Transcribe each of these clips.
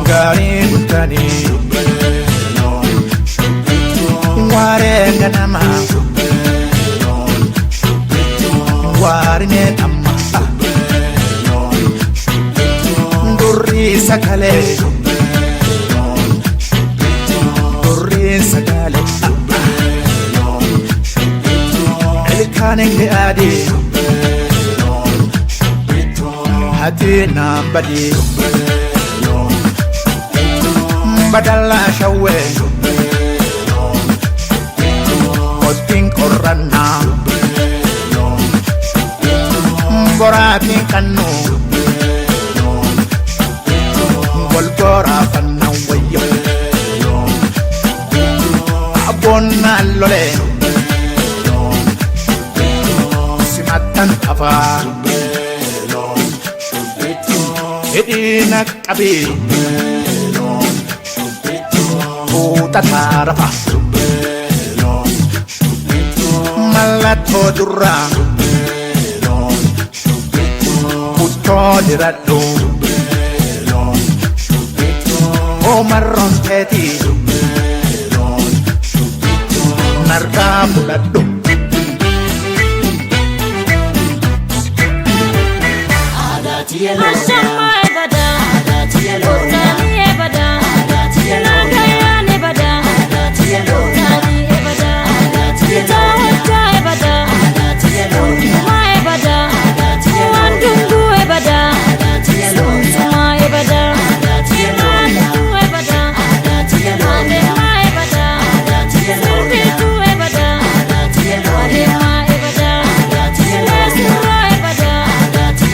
gari utani ware ganama warine amma durri sakale elkane adi hati nambadi badala shawe koting korana borati kanu golgora fanna wayo abonna lole simatan afa edina kabi tatarafa malato durra putto diraddo o marron teti narda buladdo adati Mashallah ebada adati otani ebada adati nagayane ebada adati otani ebada adati tawta ebada adati ma ebada adati wandungu ebada adati suma ebada adati mandu ebada adati ande ma ebada adati sirbitu ebada adati ade ma ebada adati esura ebada adati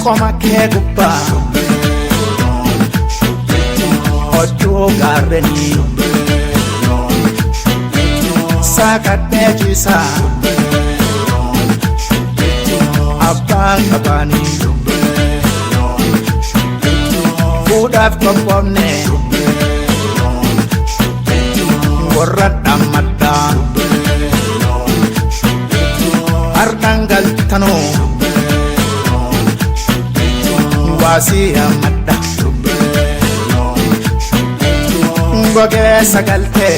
Koma ke gubba ojo gareni sakate jisa abang abani udaf kompone warat amada artanggal tano wasi amadda ngoge sagalte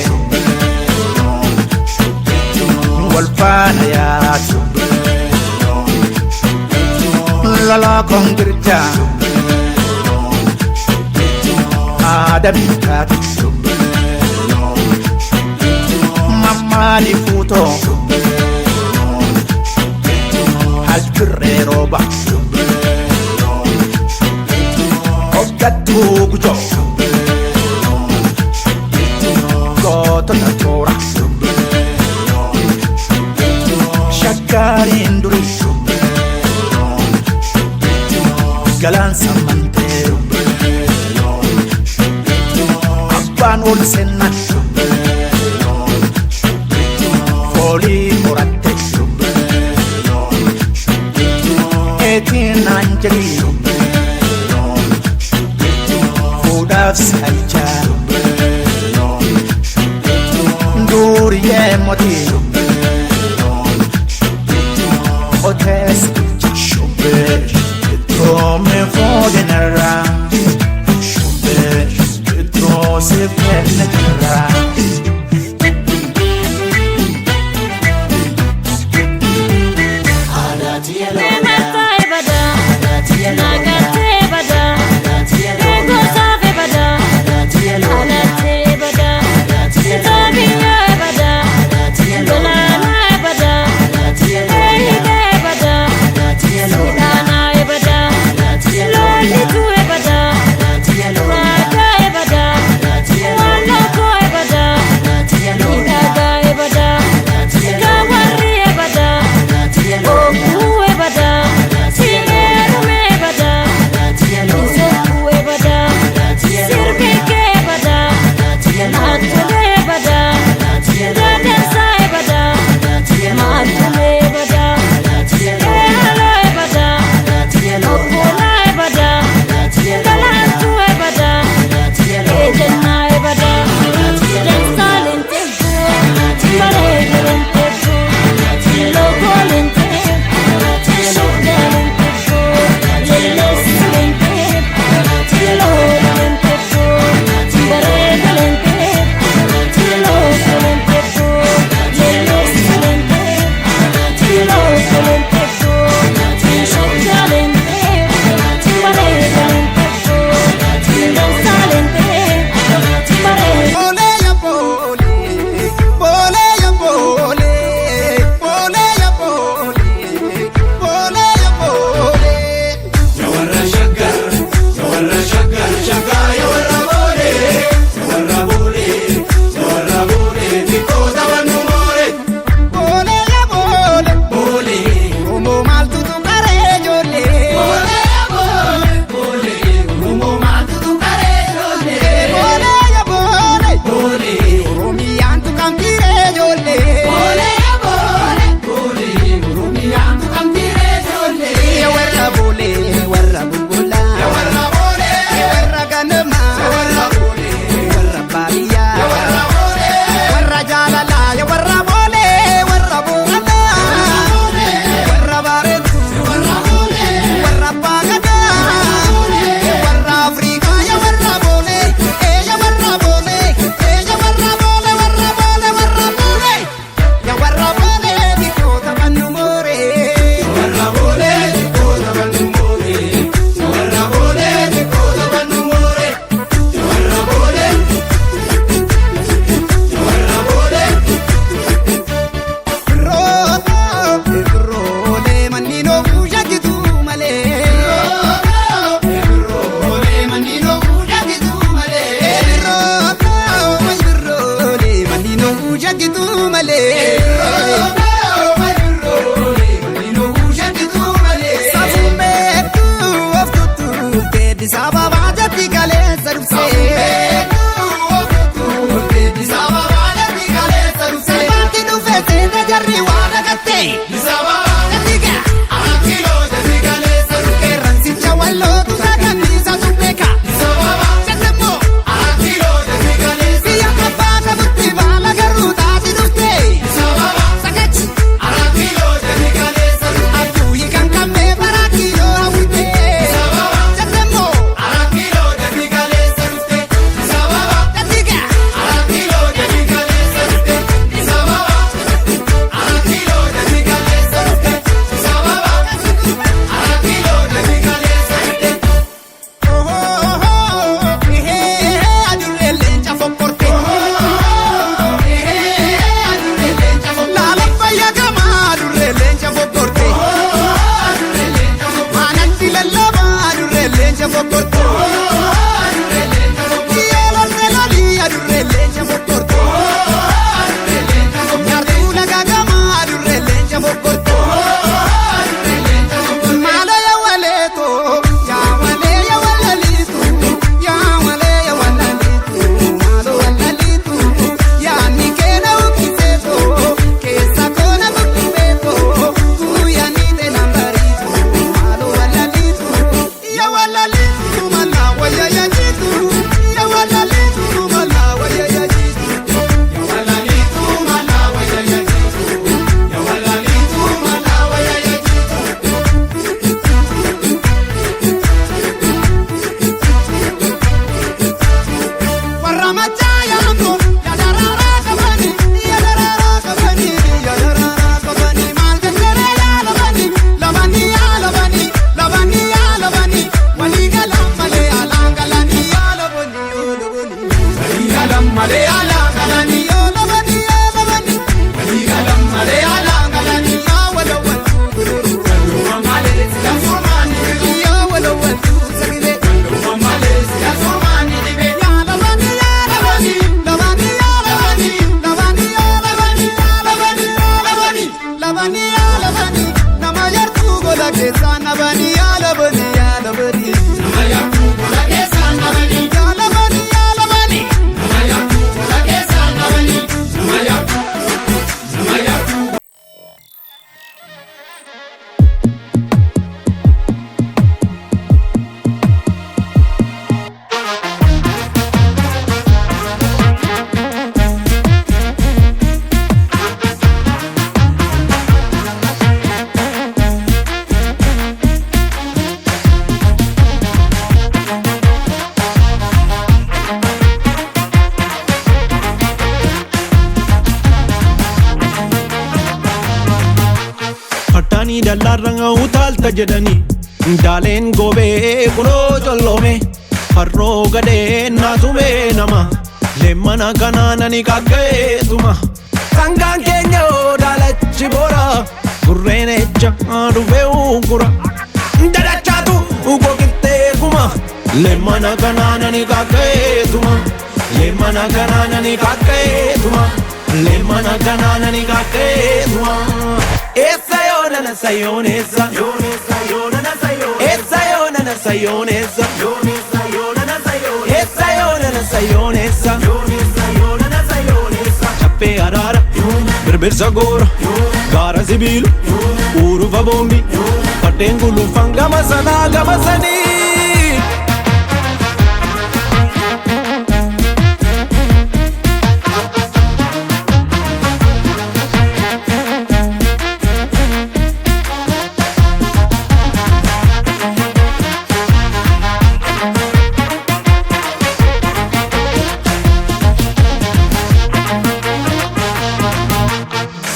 walfana yaratu lala kongirja adabikatu mamani futo halkirre roba Gatugujo Goto na tora Shakari induri Galan samantero Abban ol senna Foli morate Etin anjali Salcha Duriye moti Otes Shube Tome fogenera Shube Trose penetera nabani yalabani yalabani Namayaku kulagesa nabani yalabani yalabani Namayaku kulagesa nabani Namayaku Namayaku Hatani dalaranga utalta jedhani Daleen gobee kunoo colloome Harroo gadee naasume nama Leemmana kanaanani kaqqeetuma Sangaan keenya daalachi boora Gurreen echa dhufee ungura Dadachaatu gogittee kuma Leemmana kanaanani kaqqeetuma Leemmana kanaanani kaqqeetuma Leemmana kanaanani kaqqeetuma Essa yonana sayonesa Yonesa yonana sayonesa Essa yonana sayonesa Yonesa yonana sayonesa Essa yonana sayonesa Yonesa yonana sayonesa Chappe arara Birbirsa gora Gara zibil Urufa bombi Patengulu fanga masana gamasani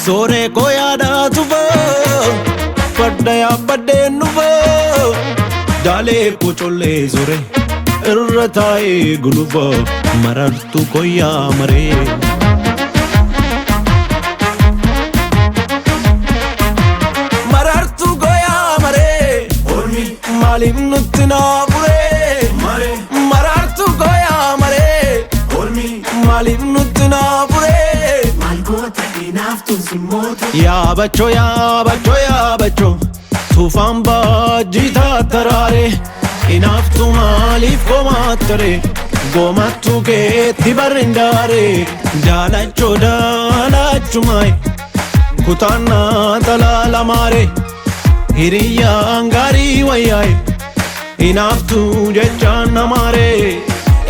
Sore ko yaada tufa Fadaya badde nufa Dale ko cholle sore Irra taaye gulufa Marartu ko yaamare Marartu ko yaamare Ormi Maalif nutti naafure Marartu ko yaamare Ormi Maalif nutti naafure Malgoota inaaftu simmoota yaa bacho Tufaan baajii taataraare Inaaftu maaliif komaatare Goomattu keetti barrindaare Daalacho daalachumaay Kutaannaa talaalamaare Hiriyyaan gaarii wayyaay Inaaftu jechaan namaare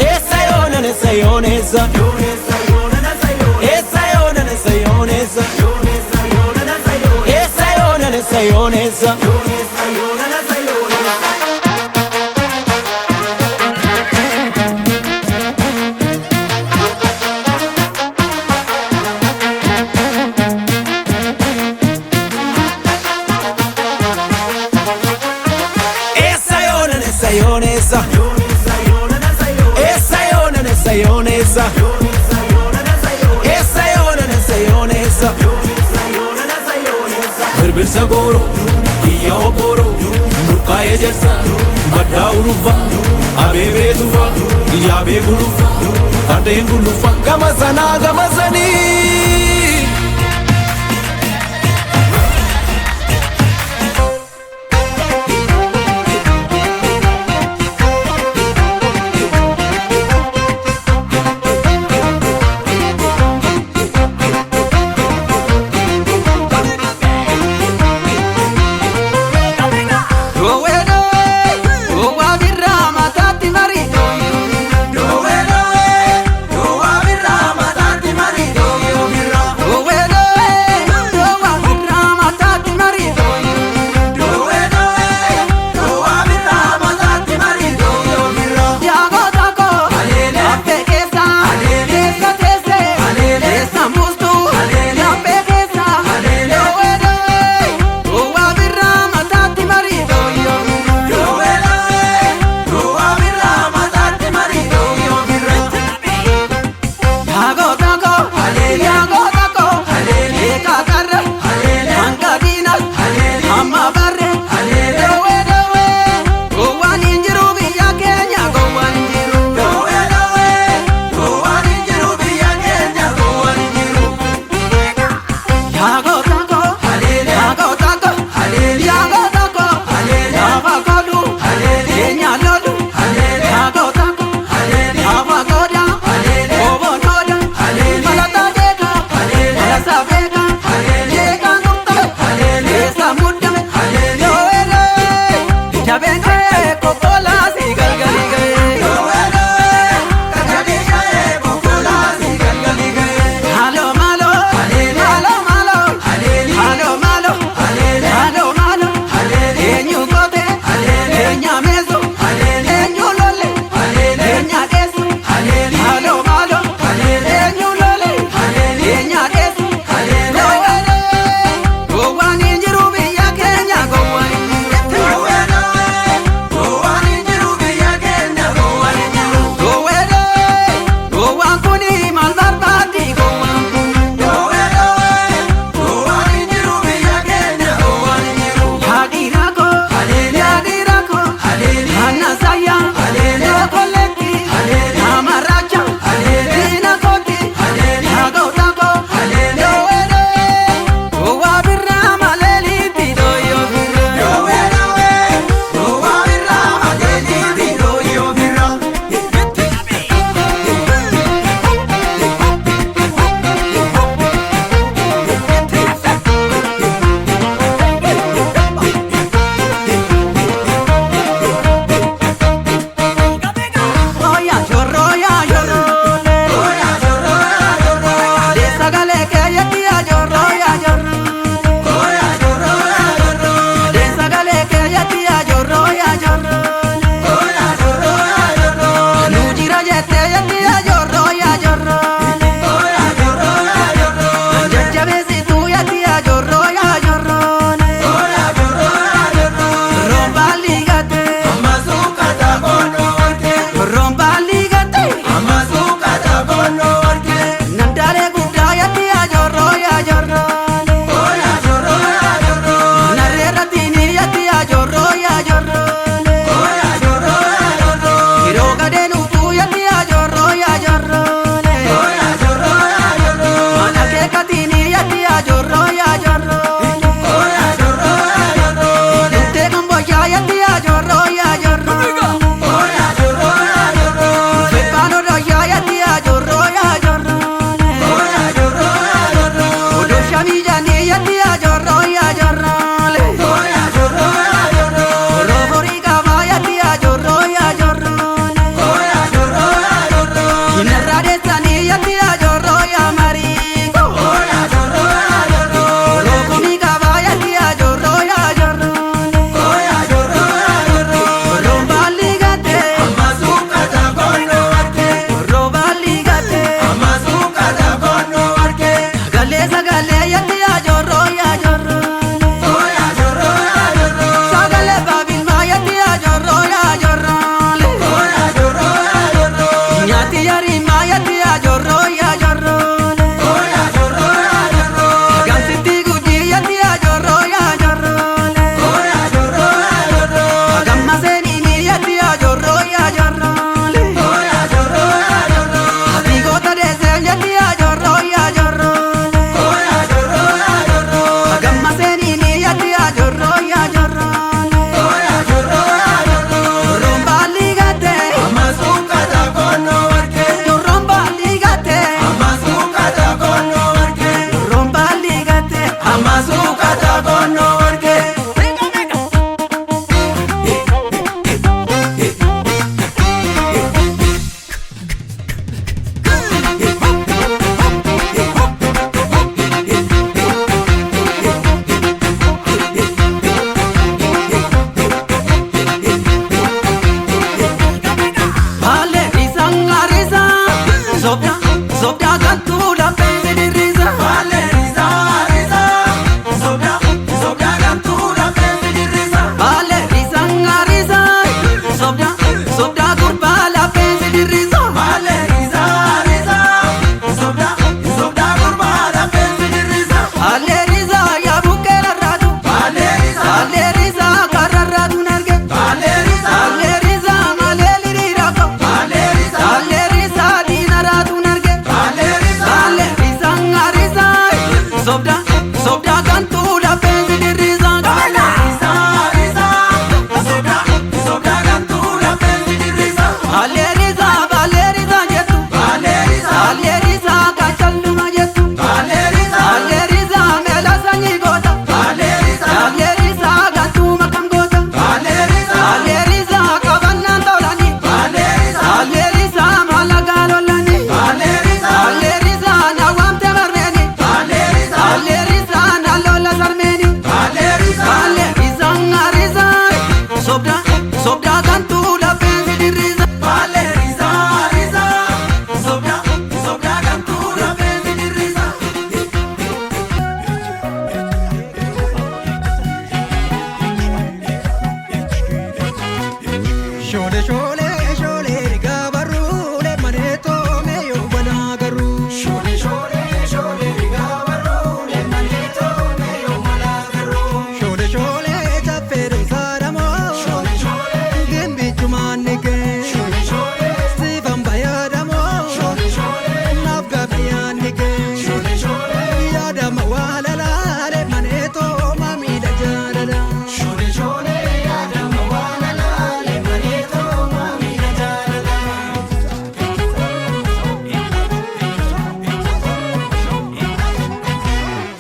Eessa yoonan eessa yoonessa Yonesa yonana sayonesa Essa yonana sayonesa Yonesa yonana sayonesa Essa yonana sayonesa Yonesa yonana sayonesa Essa yonana sayonesa Yonesa yonana sayonesa Essa yonana sayonesa Yonesa yonana sayonesa Essa yonana sayonesa Yonesa yonana sayonesa Birbirsa goro Iyya oboro Murkaa'ee jersa Baddaa urufa Abeebee tufa Yaabee gulufa Adeen gulufa Gama sanaa gama sanii Shole shole shole gabaru le maneto me yo balagaru. Shole shole shole gabaru le maneto me yo malagaru. Shole shole chafere saramo. Shole shole Gembi chumanike. shole shole Sivam bayadamo. shole shole Nafga bayanike. shole shole Yadam walala le maneto mami da jarada. shole shole yadam walala le maneto mami da jarada.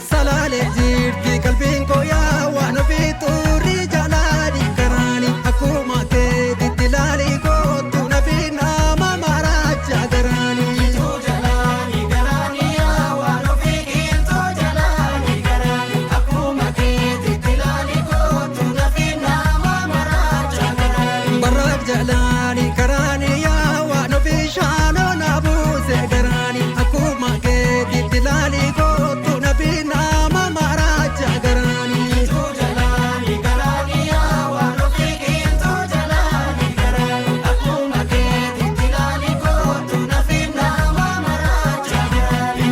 Salale jirti kalbin ko ya wano fituri jalali karani akuma ke ditilali ko tunafina mamaracha garani. To jalani garani awano fikir to jalani garani akuma ke titilani ko tunafina mamaracha garani. Barak jalani karani ya wano fishano nabuse garani akuma ke ditilali ko tunafina mamaracha garani. To jalani garani awano fikir to jalani garani akuma ke titilani ko tunafina mamaracha garani.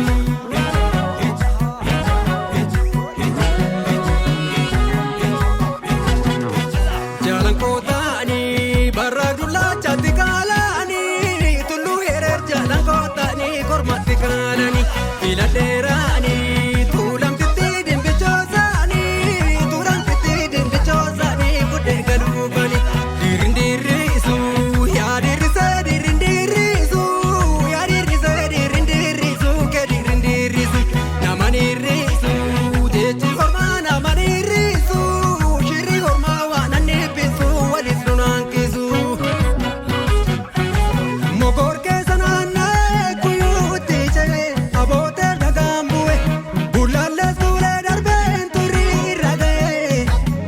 Jalan kotani baradula chatti kalani tullu herer jalan kotani kormatti kalani ila derani tulam titti dimbichosani turam titti dimbichosani budde galubani dirindirisu ya dirindirisu ya dirindirisu ke dirindirisu namanirisu jechi horma namanirisu shiri horma wananne pisu walis nunankisu mogor ke sananne kuyuti chege abote dagambue bulalle sule darben turi rage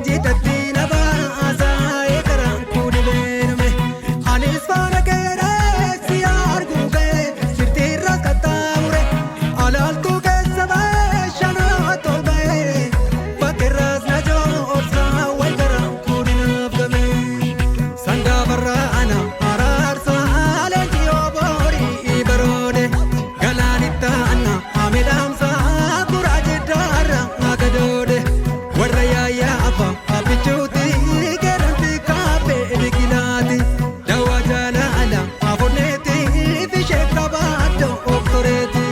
jitatti nabasa ekaran kudilenme anis fana kere siyar guge sirti rakataure alal tu ke sabe shana tolbe patiras na jo orsa waikaran kudinafgame sanga barana ararsa alentiyo bori ibarode galanita anna amidamsa kurajidara agadode warraya apa apichuti geranti kape digilati dawa jala ala afoneti fishek rabato oktoreti.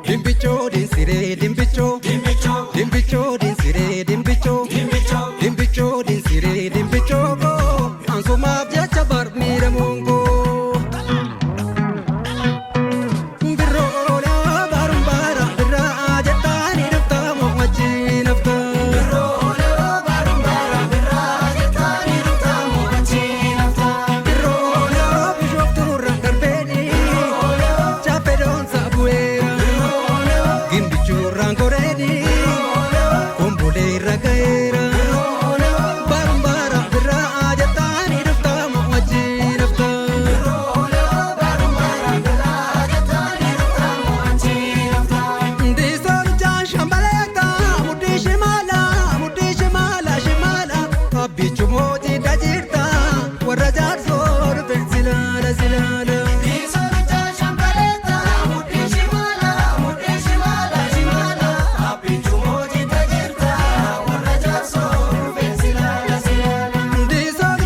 Dimbicho dinsire dimbicho Dimbicho, dimbicho dinsire dimbicho dimbicho, dimbicho dinsire dimbicho ko ansuma jecha bar mira mungo birrola barumbara birra jetani nafta mohaji nafta rola barumbara birajatani rutamu bachinafta. birrola bishoftura karbeni chapedon sabuera gimbichu rangoreni kumbule ragaera barumbara birra jetani nafta mohaji nafta Disol jan shambaleta mudhi shimala shimala abbi chumoti dajirta warra jar zor fen silala silala Disol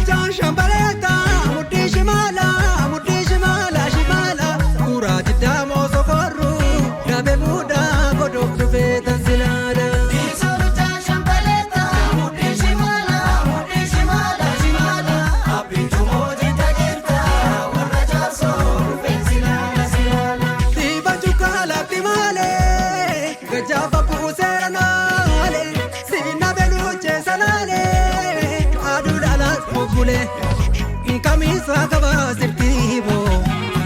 jan shambaleta mudhi shimala shimala kura jidda moso korru dabe muda godok tufeta silala Tiba chukala timale gajaba pusera nale sina beluche salale adulala mugule kamisa kaba sirtibo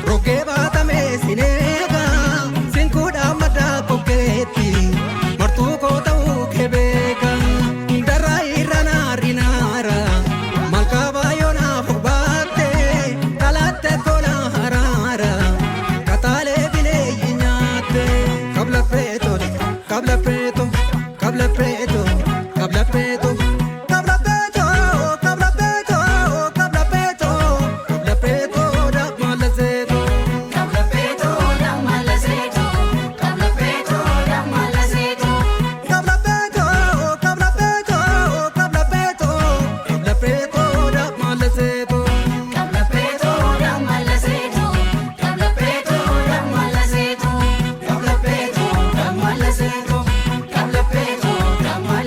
roke batame sinega sinkuda mada koketi martu ko tau kebeka darai rana rinara malkaba yona fubate kalate kola harara katale Cablapeto, cablapeto, cablapeto, cablapeto, cablapeto, cablapeto, da malazeto. Cablapeto da malazeto, cablapeto da malazeto, Cablapeto, cablapeto, cablapeto, cablapeto, da malazeto. cablapeto da malazeto, cablapeto da malazeto, cablapeto da malazeto, cablapeto da malazeto.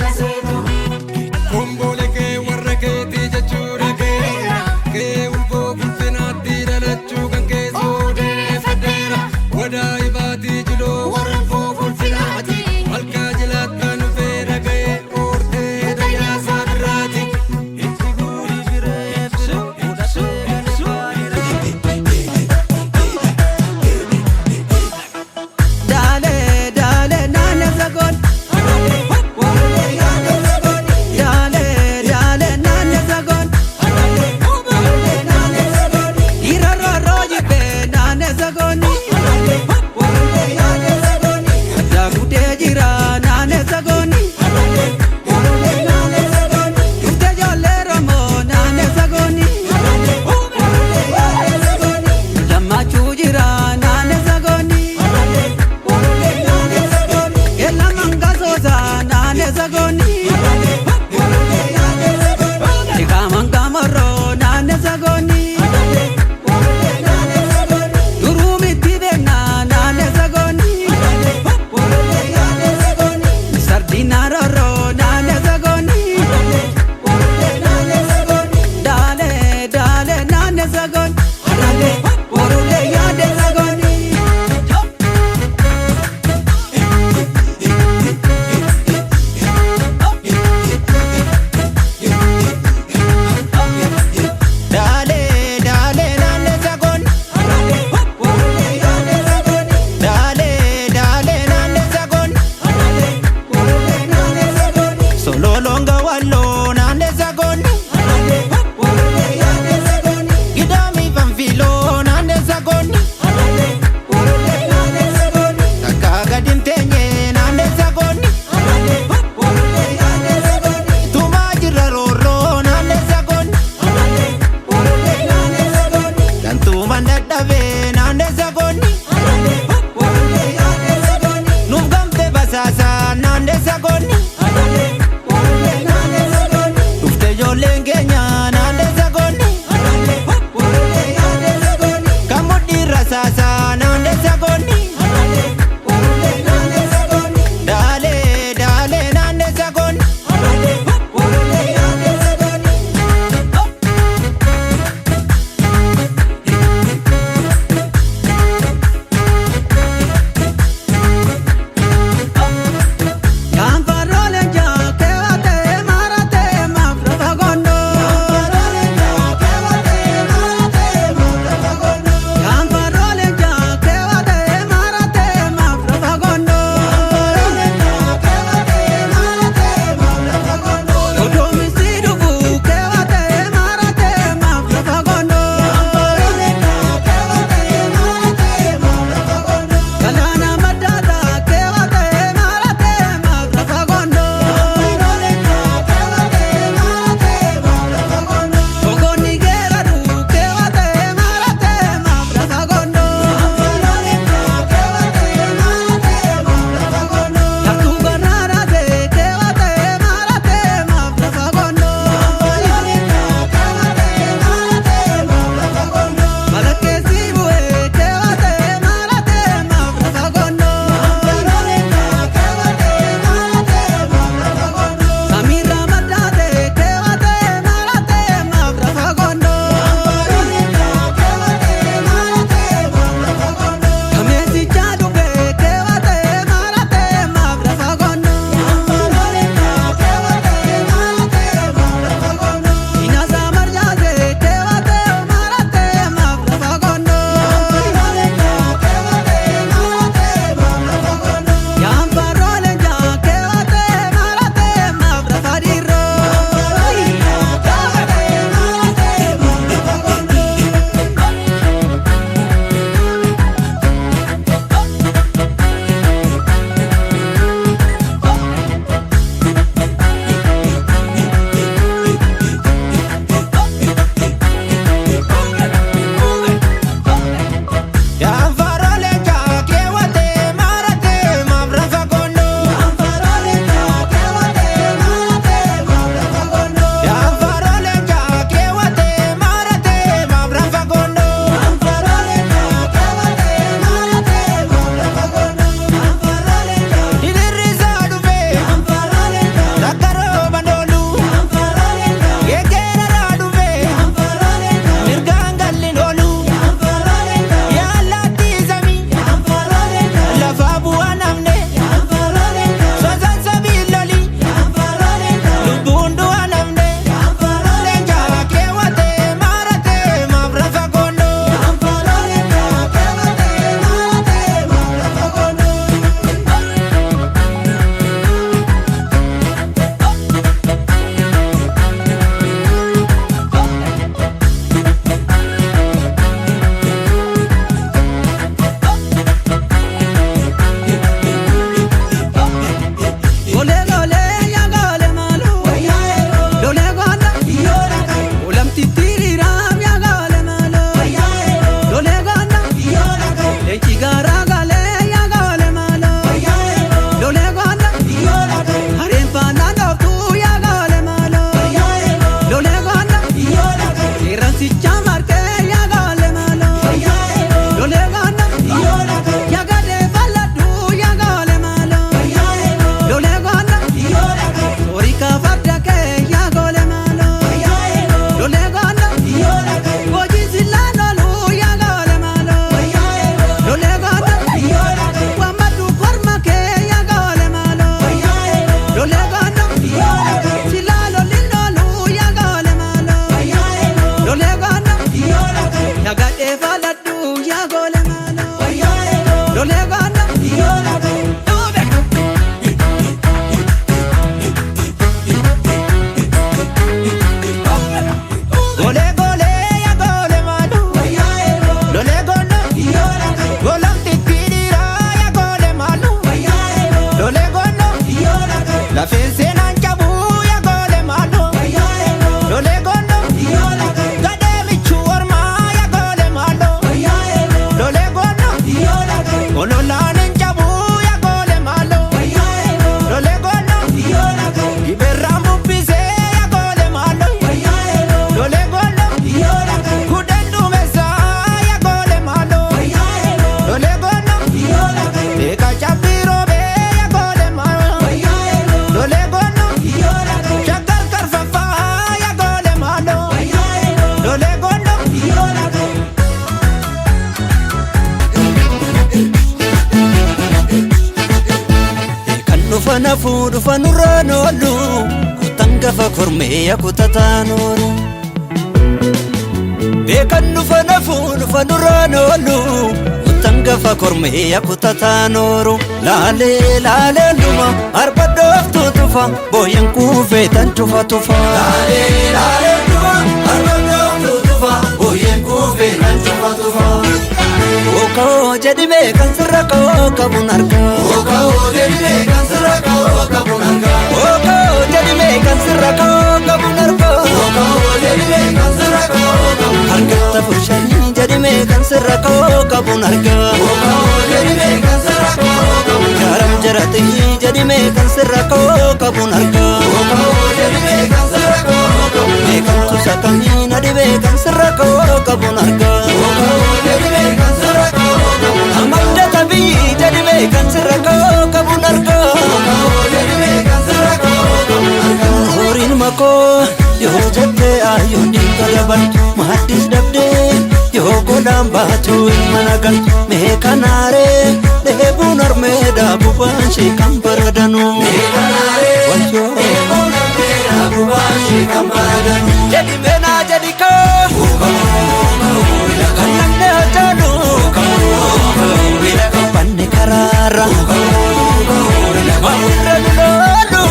Nagadhee faaladhu yaa goole maaloo Wayyaa'eeloo lolee gaana yoo lagee duube. Golee golee yaa goole maaloo Wayyaa'eeloo lolee goona yoo lagee goolam tittiidhiiraa yaa goole maaloo Wayyaa'eeloo lolee goona yoo lagee lafeen seenaan cabuu yaa goole maaloo Wayyaa'eeloo lolee goona yoo lagee gadhee michuu ormaa yaa goole maaloo Wayyaa'eeloo lolee goona yoo lagee ololaan hin cabuu yaa goole maaloo Wayyaa'eeloo lolee goona yoo lagee gibeerraan bubbisee yaa goole maaloo Wayyaa'eeloo lolee goona yoo lagee kudhan duumessaa yaa goole maaloo Wayyaa'eeloo lolee goona yoo lagee beeka cabbii roobee yaa goole maaloo Wayyaa'eeloo lolee goona yoo lagee shaggar karfaffaa yaa goole maaloo Wayyaa'eeloo lolee goona yoo lagee kan dhufa nafuu dhufa nurraan oolu kutan gafa kormee yakutataan oolu beekan dhufa nafuu dhufa nurraan oolu kutan gafa kormee yakutataan oolu laalee laalee dhuma arba dhooftu tufa booyan kuufee tan tufa tufa laalee laalee dhuma arba dhooftu tufa booyan kuufee tan tufa tufa Okoo jedhime kan sirra koo qabuun argaa. Okoo jedhime kan sirra koo qabuun argaa. Okoo jedhime kan sirra koo qabuun argaa. Okoo jedhime kan sirra koo qabuun argaa. Harkatti fushanii jedhime kan sirra koo qabuun argaa. Okoo jedhime kan sirra koo qabuun argaa. Jaaram jaratii jedhime kan sirra koo qabuun argaa. Okoo jedhime kan sirra koo qabuun argaa. Beekamtu sakamii na dhibe kan sirra koo qabuun argaa. Okoo jedhime kan sirra koo qabuun argaa. Amadda tabii jedhime kan sirra koo qabuun argaa. Okoo jedhime kan sirra koo qabuun argaa. Horiin makoo yoo jettee ayyoon dhiiga dabaltu maaddis dhabdee yoo godhaan baatu mana galtu mee kanaaree dheebuun harmee daabubaan shee kan baradanu. Mee kanaaree wayyoo dheebuun harmee daabubaan shee kan baradanu. Jedhi meenaa jedhi koo kan namni ajaalu banne karaara mamirra duloolu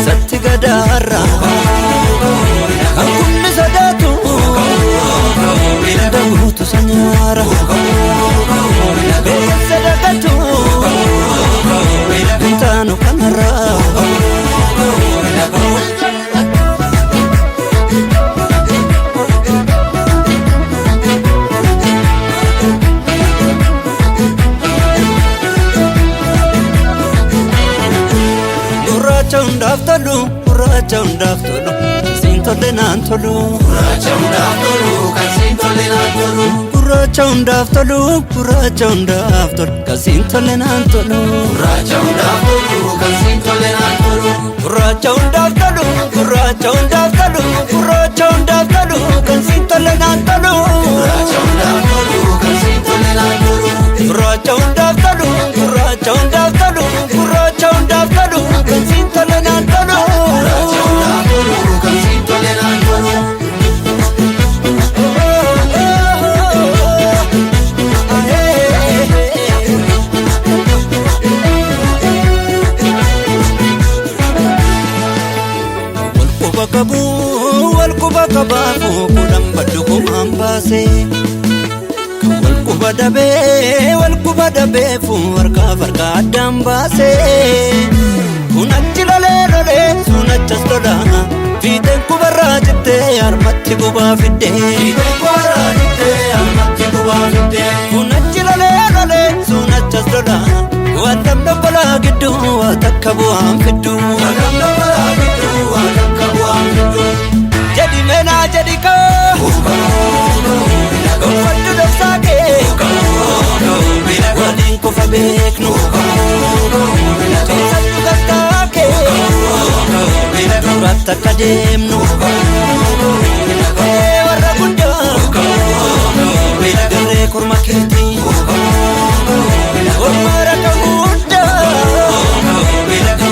satti gadaara kan kunni sodaatu daguutu sanyaara beessa dagatu intaanu kanarraa. Gurraacha hundaaf tolu, gurraacha hundaaf tolu, siin tolle naan tolu. Gurraacha hundaaf tolu, kan siin tolle naan tolu. Gurraacha hundaaf tolu, gurraacha hundaaf tolu, kan siin tolle naan tolu. Gurraacha hundaaf tolu, kan siin tolle naan tolu. Gurraacha hundaaf tolu, gurraacha hundaaf tolu, gurraacha hundaaf tolu, kan siin tolle naan tolu. Gurraacha hundaaf tolu, kan siin tolle naan tolu. Gurraacha hundaaf tolu, gurraacha hundaaf tolu, gurraacha hundaaf tolu, kan siin tolle naan tolu. Gurraacha hundaaf tolu, kan siin tolle naan tolu. Walquba qabu, walquba qabaafu kudhan baddu kumaan baasee. Walquba dabeefu harkaaf harka addaan baasee. Kun achi lolee lolee sun achas lola fiixeen kubarraa jettee harmatti gubaa fiddee. Fiixeen kubarraa jettee harmatti gubaa fiddee. Kun achi lolee lolee sun achas lola waan dabbalaa gidduu waa takka bu'aan fidduu. Waan dabbalaa gidduu waa takka bu'aan fidduu. Jedhi meenaa jedhi koo. Gonfaddu dhoksaa kee. Waliin kofa beeknu. Toosattu gartaa kee. Duraatti akka deemnu. Warra guddaa. Garee korma keetii. Ormaa rakka guddaa.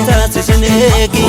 Taasisan eegi.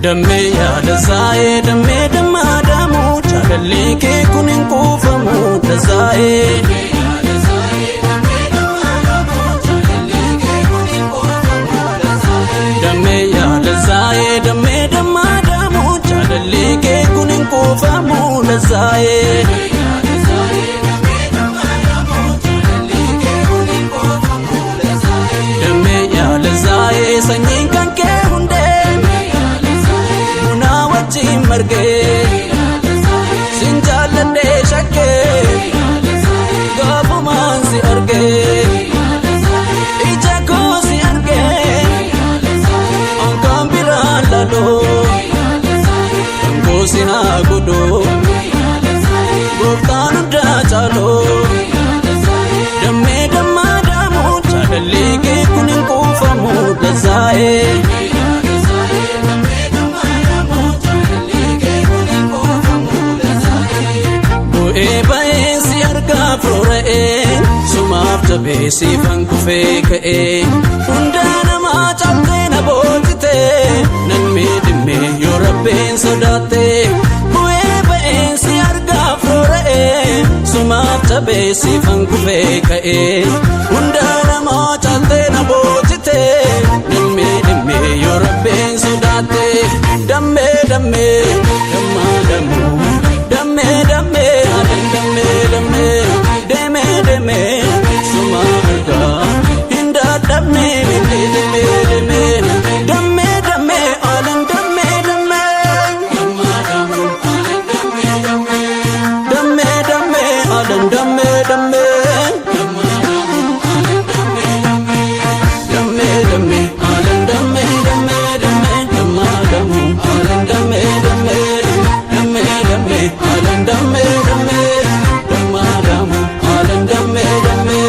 Damme yaada zaa'ee dammee dammaadamu jaalallee kee kun hin kuufamu dazaa'ee. Damme yaada zaa'ee dammee dammaadamu jaalallee kee kun hin kuufamu dazaa'ee. Damme yaada zaa'ee sanyiin kan kee hundee. Margee sinjaaladhee shakkee gaafumaan si argee ija koo si argee ankaan biraan laloo kangoo si haa godhoo gooftaan hundaa caaloo dammee dammaadamu jaalallee kee kun hin kuufamu dazaa'ee. Sumaaf jabeessi fankufee ka'ee hundaa namaa cabsee na boojitee nan miidhimee yoo rabbeen sodaatee bu'ee ba'eensi argaaf roora'ee sumaaf jabeessi fankufee ka'ee hundaa namaa cabsee na boojitee nan miidhimee yoo rabbeen sodaatee dammee dammee dammaadamu dammee. alan damme damme damadamu alan damme damme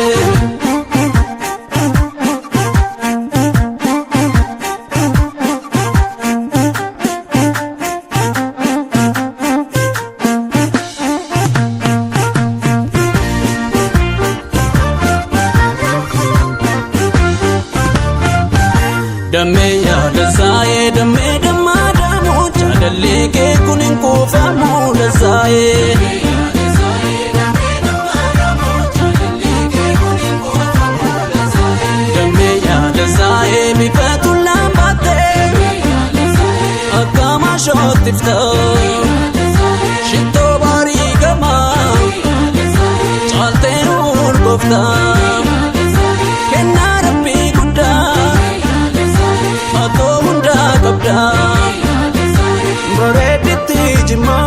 damme ya lazaye damme damadamu jalalle ke kunin kufamu lazaye damme ya lazaye bifatul lambate akama shotifta shito bari kama chalte ur gofta kenna rabbi gudda ato hunda kabda bareetti jima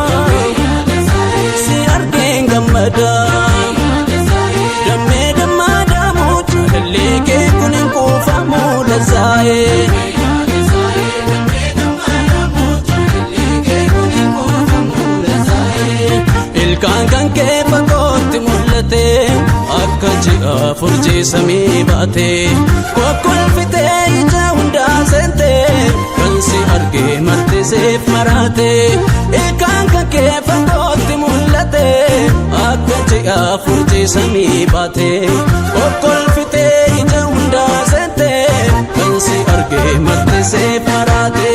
si argeen gammada damme dammadamu jalalle kee kunin kuufamu lazaaye ilkaan kan kee fagootti mul'ate akka ji'a furjii samii baate kokkolfitee ija hundaa seente kan si argee martiseef maraate ilkaan kan kee fagootti mul'ate akka ji'a furjii samii baate kokkolfitee ija hundaa seente kan si argee martiseef maraate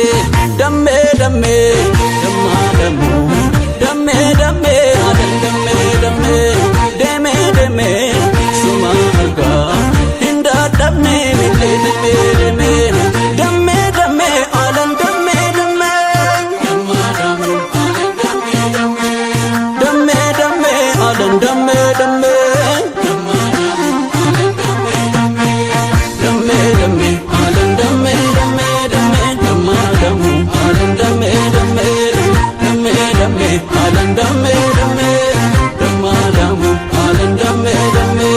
damme damme dammadamu damme damme adan damme damme deme deme suma arga hinda damme mille deme deme damme damme adan damme damme damadamu adan damme damme damme damme adan damme damme damadamu adan damme damme damme damme damadamu adan damme damme damme damme alan damme damme damadamu alan damme damme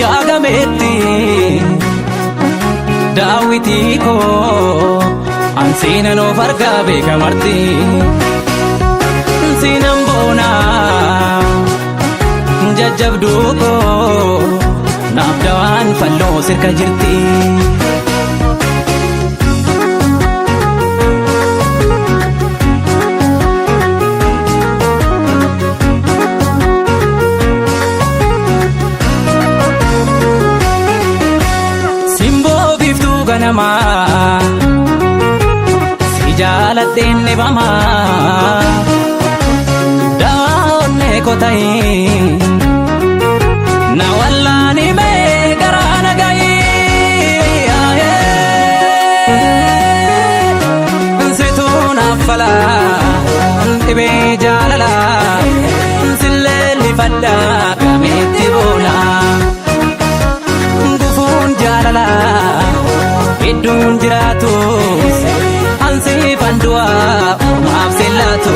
yaagameetti daawwitii koo ansiina noof argaa beekamarti siinan boonaa jajjabduu koo naaf dawaan falloo sirka jirti ganama si jaaladheen dhibama daawwanne kota'i na wallaani mee garaa naga'i situu naaf fala dhibee jaalala sillee lifadha gameetti boona gufuun jaalala idduun jiraatu ansiifan du'a ormaaf sillaatu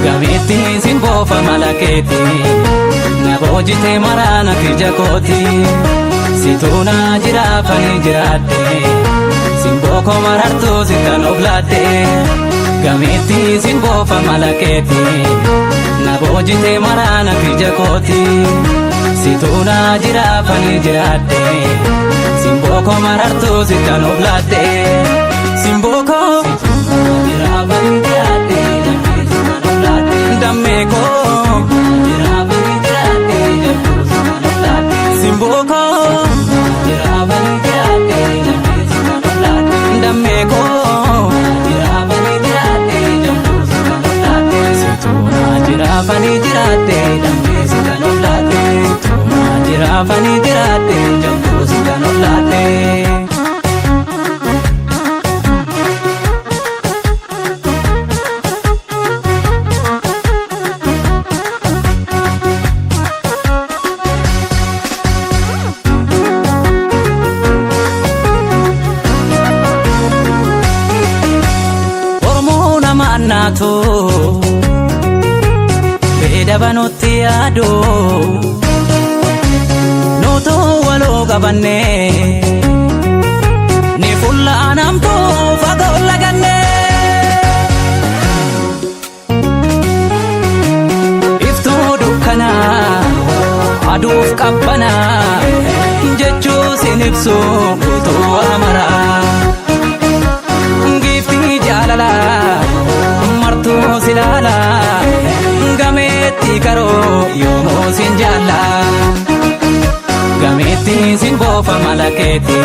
gameetti sin boofa malakeeti na boojite maraana kija kooti situu na jiraafani jiraadhe sin booko marartu sittan oblaadhe gameetti sin boofa malakeeti na boojite maraana kija kooti situu na jiraafani jiraadhe simboko marartu sittan oblaadhe simboko jiraafani jiraadhe dammeeko jiraafani jiraadhe simboko jiraafani jiraadhe dammeeko jiraafani jiraadhe situna jiraafani jiraadhe sittan oblaadhe jiraafani jiraadhe sittan oblaadhe baatu beedabanutti yaadu nutu waloo qabanne ni fulla anamtu fagoo laganne iftuu dukkana aduuf qabbana jechuu sin ibsu utuu amara giftii jaalala martuu silaala gameetti karoo yoomuu sin jaalla gameetti sin boofa malakeetti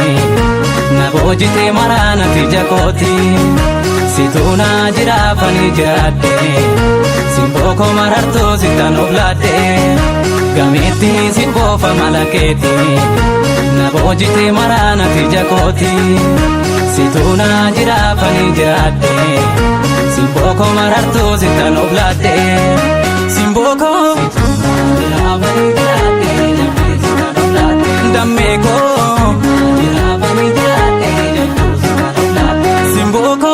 na boojite maraanati jakooti situuna jiraafani jiraadde sin booko marartuu sittan oblaadde gameetti sin boofa malakeetti na boojite maraanati jakooti situuna jiraafani jiraadde sin booko marartuu sittan oblaadde sin booko jiraafani jiraadde dammeko jiraafani jiraadde sin booko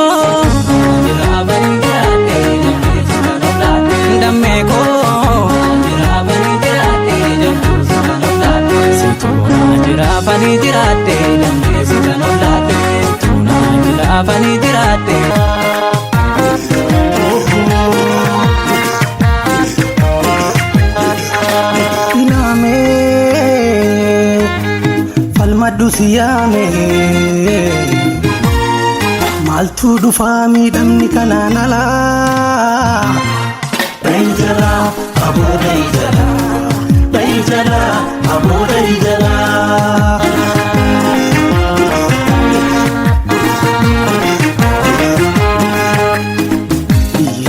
jiraafani jiraadde dammeko jiraafani jiraadde situuna jiraafani jiraadde sittan oblaadde situuna jiraafani jiraadde Siyaame maaltu dhufaa miidhamni kanaan alaa Dayjala aboo dayjala dayjala aboo dayjala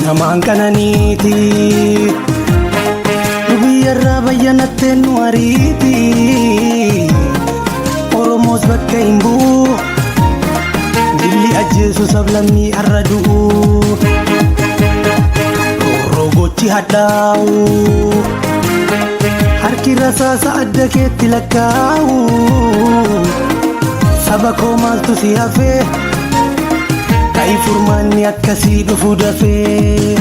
namaan kananiiti biyyarraa bayyanattee nu ariiti Oromos bakka hin bu'u dilli ajjeesu sablammii arra du'u rogochi hadhaa'u harki rasaasa adda keetti lakkaa'u saba koo maaltu si hafe ka'i furmaanni akkasii dhufu dafee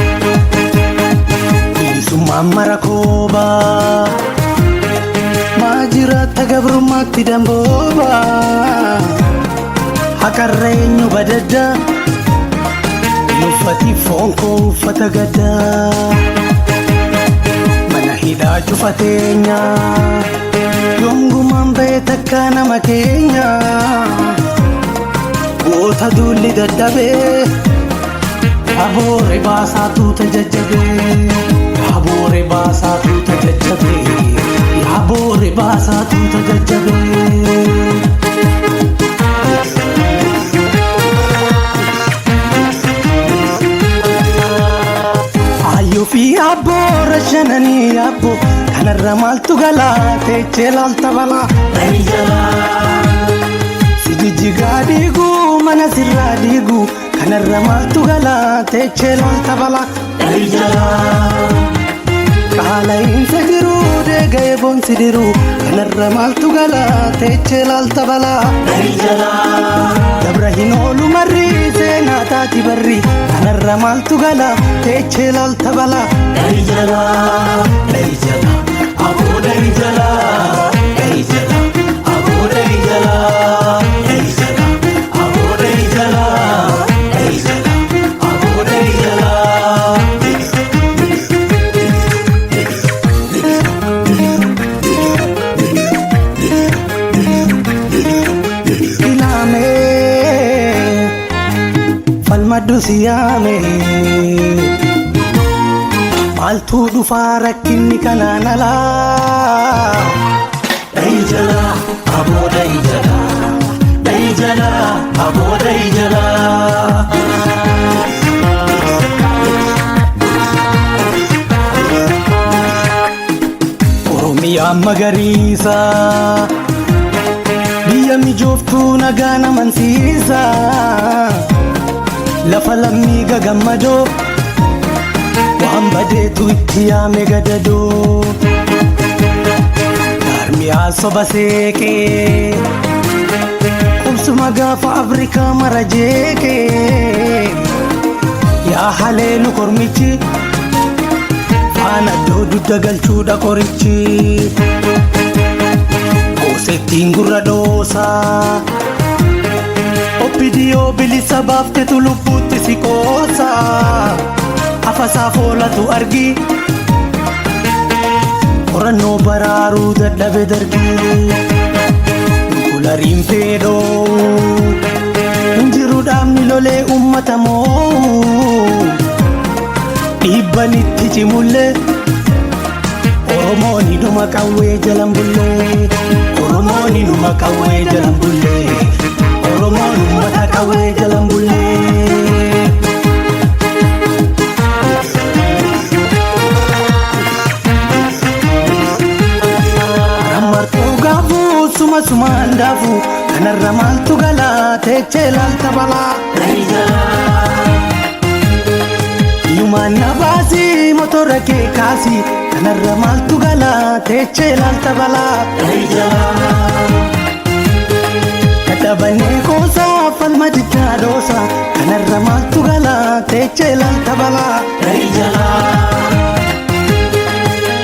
bilisummaan mara koobaa Majirata gabrummaatti dambooba hakarra eenyu badadda uffati foon koo uffata gadda mana hidhaa cufateenya yongumaan ba'e takka nama keenya goota duulli dadhabee aboore baasaatu tajajjabee aboore baasaatu tajajjabee Abore basaatu tajajjabe Ayo fi abore shanani abbo kanarra maaltu galaate cheelalta bala Dayjala sijijjigaa diigu mana sirraa diigu kanarra maaltu galaate cheelalta bala Dayjala Kaala'insa jiruu deega'ee boonsi diruu kanarra maaltu galaate cheelalta balaa Dayjala dabra hin oolu marri seenaa taati barri kanarra maaltu galaate cheelalta balaa Dayjala Dayjala aboo Dayjala Dayjala aboo Dayjala Dayjala aboo Dayjala Dayjala aboo Dayjala Falmaddu siyaame maaltu dhufaa rakkinni kanaan alaa Dayjala aboo Dayjala Dayjala aboo Dayjala Oromiyaa magariisa biyya mijooftuu nagaa namansiisa lafa lammii gagammadoo waan badeetu itti yaame gadadoo Jaarmiyaa soba seeqee qubsuma gaafa Afrikaa mara jeeqee yaa haleelu kormichi faana dudda galchuudha qorichi goosettiin gurra dhoosaa obbidiyoo bilisa baaftetu lubbuutti si qoosaa afasaa foolatu argi qorannoo baraaruu dadhabe dargii kulariin fedhoo hinjiru dhaabni lolee ummatamoo dhiibbanitti cimullee Oromoon hidhuma qawwee jalan bullee Oromoon hidhuma qawwee jalan bullee Oromoon ummata qawwee jalan bullee Rammartuu gaafuu suma sumaan daafuu kanarra maaltu galaa teechee laalta balaa Yumaan na baasii motora kee kaasii kanarra maaltu galaa teechee laalta balaa kadhabannee koosaa falma diddaa dhoosaa kanarra maaltu galaa teechee laalta balaa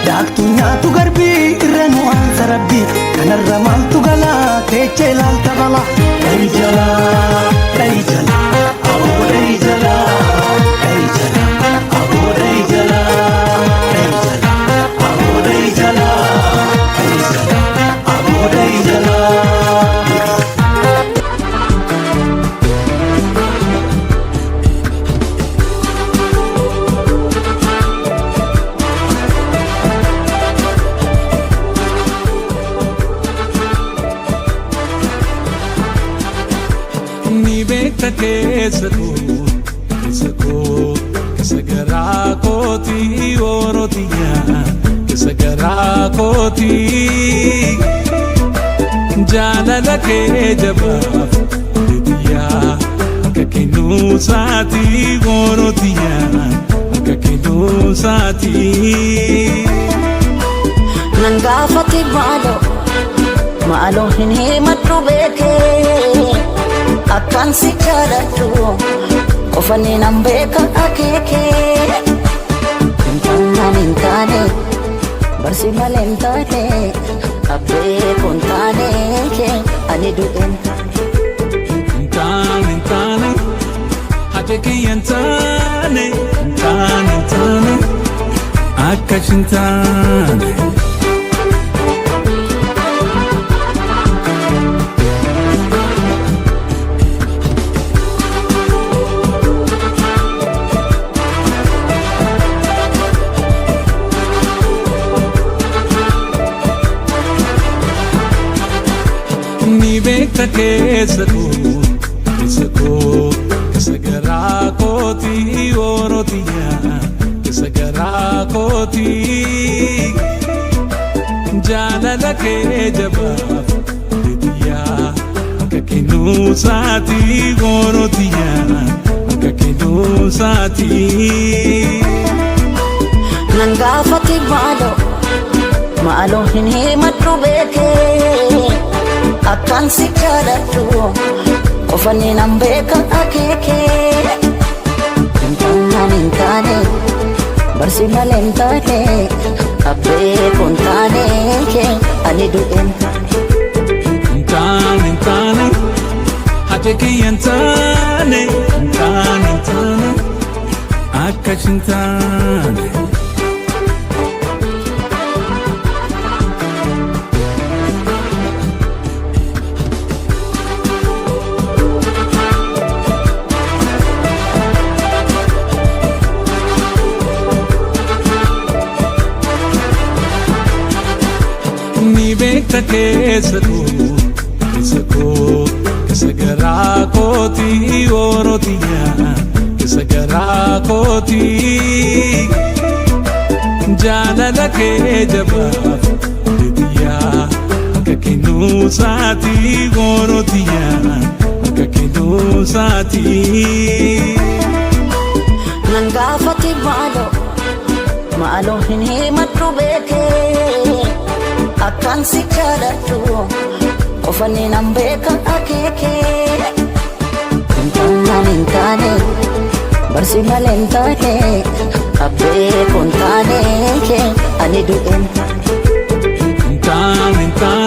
daaktuu nyaatu garbii irra nu'aansa rabbii kanarra maaltu galaa teechee laalta balaa dhayi jalaa aboo dhayi jalaa keessa koo keessa garaa kootii Orotiyaa keessa garaa kootii jaalala kee jabaaf Orotiyaa akka kennuusaatii Orotiyaa akka kennuusaatii nan gaafate maaloo hin himadhu beekee akkan si jaaladhu qofani nan beeka akeekee hin taane barsi malee hin taane abbee kun taane ani du'een hin taane haje kiyyan taane hin taane akkas hin taane keessa koo keessa garaa kootii Orotiyaa keessa garaa kootii jaalala kee jabaaf Orotiyaa akka kennuusaatii Orotiyaa akka kennuusaatii nan gaafate maaloo hin himadhu beekee akkan si jaaladhu qofani nan beeka akeekee hin taane barsi malee hin taane abbee kun taane ani du'een hin taane haje kiyyan taane hin taane akkas hin taane keessa koo keessa garaa kootii Orotiyaa keessa garaa kootii jaalala kee jabaaf Orotiyaa akka kennuusaatii Orotiyaa akka kennuusaatii nan gaafate maaloo hin himadhu beekee akkan si jaaladhu qofani nan beeka akeekee hin taane si maleen taane abbee kun taane kee ani du'een